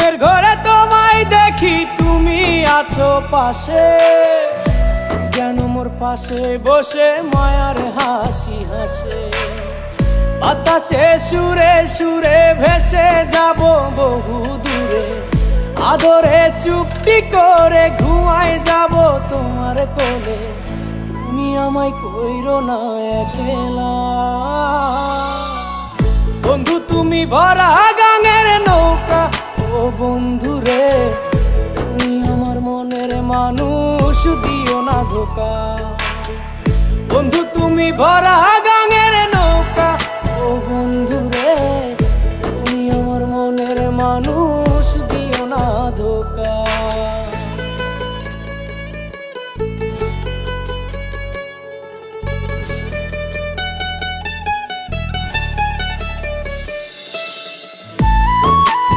ঘুমের ঘরে তোমায় দেখি, তুমি আছো পাশে, যেন মোর পাশে বসে মায়ার হাসি হাসে। বাতাসে সুরে সুরে ভেসে যাব বহু দূরে, আদরে চুপটি করে ঘুমায় যাব তোমার কোলে। তুমি আমায় কইরো না একলা বন্ধু, তুমি ভরা গাঙের নৌকা। ও বন্ধু রে, তুমি আমার মনের মানুষ, দিও না ধোকা। বন্ধু তুমি ভরা গাঙের নৌকা। ও বন্ধু রে, তুমি আমার মনের মানুষ,